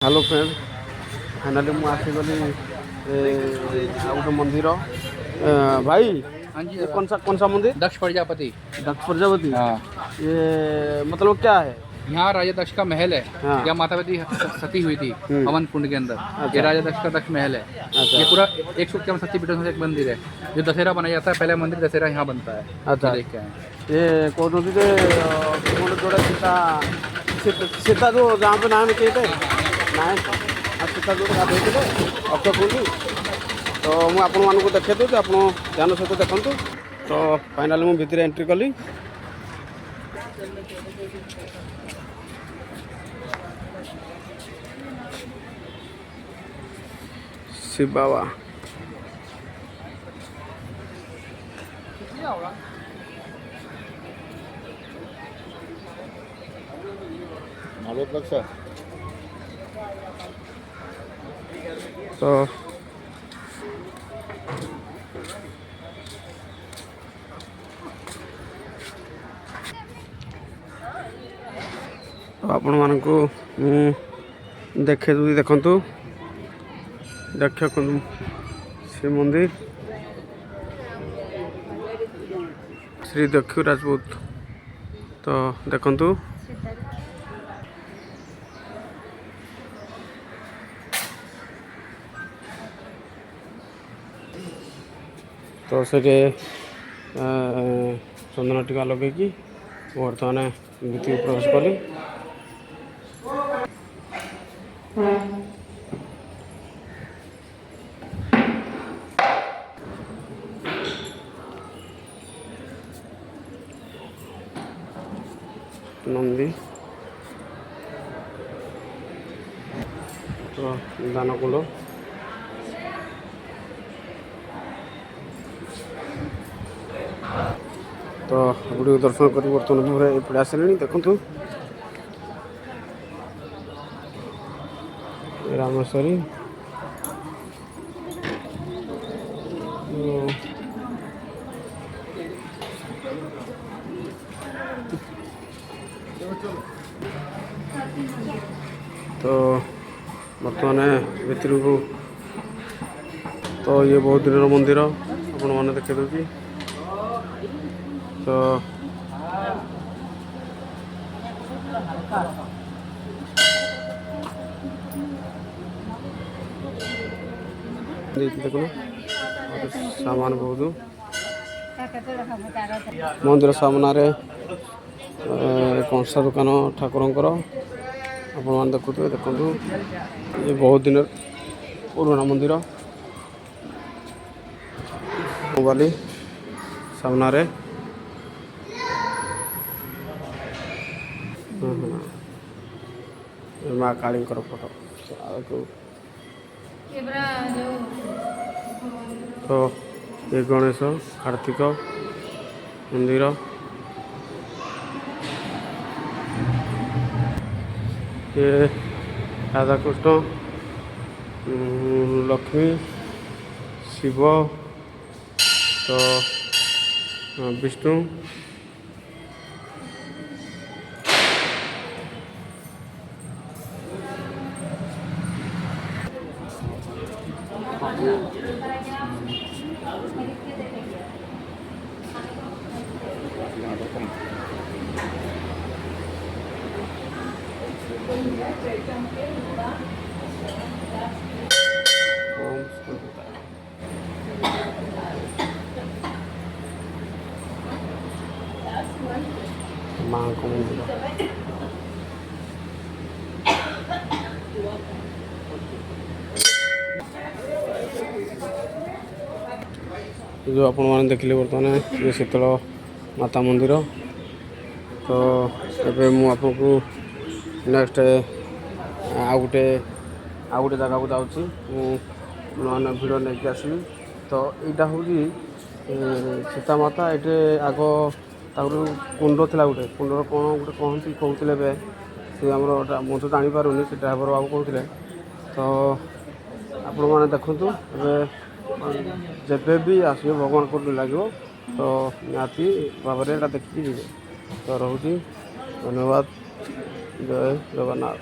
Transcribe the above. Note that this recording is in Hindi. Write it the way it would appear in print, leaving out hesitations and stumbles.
हेलो फ्रेंड, फाइनाली मुझे आसीगली गोटे मंदिर। भाई हाँ जी। ये कौन सा मंदिर? दक्ष प्रजापति। दक्ष प्रजापति। हाँ, ये मतलब क्या है? यहाँ राजा दक्ष का महल है। हाँ। यहाँ मातावती सती हुई थी हवन कुंड के अंदर। ये अच्छा राजा दक्ष का दक्ष महल है। अच्छा ये पूरा 151 शक्तिपीठों में से एक मंदिर है। जो दशहरा बनाया जाता है, पहला मंदिर दशहरा यहाँ बनता है। अच्छा। ये देख के आए। ये कौन सी जोड़े सीता सीता जो जहाँ पे नाम कहते नाम सीता जोड़े गाधे अक्षय कुंडी। तो मुझे आपण मानक देखे दूँ आप ध्यान सहित देखूँ। तो फाइनाली मुझे भितर एंट्री कली। शिव बाबा तो आपण मानक देखे दूँ देखु देख शिव मंदिर श्री दक्षु राजपूत। तो देखु तो से चंदन टीका लगे बर्तमान भितर प्रवेश कली। नंदी तो दानकुंड तो गुड़ी दर्शन कर बर्तमान पूरा एपटे आसिले देखु रामेश्वरी। तो बर्तमान भितर को तो ये बहुत दिन मंदिर आपण मैंने देखे दूसरी। तो देखो सामान बहुत मंदिर सामने कंसा दुकान ठाकुरंकर आपण मैंने देखुए देखु ये बहुत दिन पुराना मंदिर मोबाइल सामने माँ काली फोटो। तो ये गणेश कार्तिक मंदिर ये राधाकृष्ण लक्ष्मी शिव तो विष्णु माँ को मंदिर जो आपण मैंने देखिले बर्तमान ये शीतल माता मंदिर। तो ये मुझे नेक्स्ट आ गोटे जगह को जाऊँगी नुआ भिड नहीं आसवि। तो यहाँ हूँ सीता माता ये आग कुंड थी गोटे कुंडर कौन गोटे कहती कहते सी आम मुझे जापारूनी से ड्राइवर बाबू कहते। तो आपण मैंने देखु जब भी आसवे भगवान को लगे तो निहाती भाव में देखिए जी। तो रोचे धन्यवाद। जय जगन्नाथ।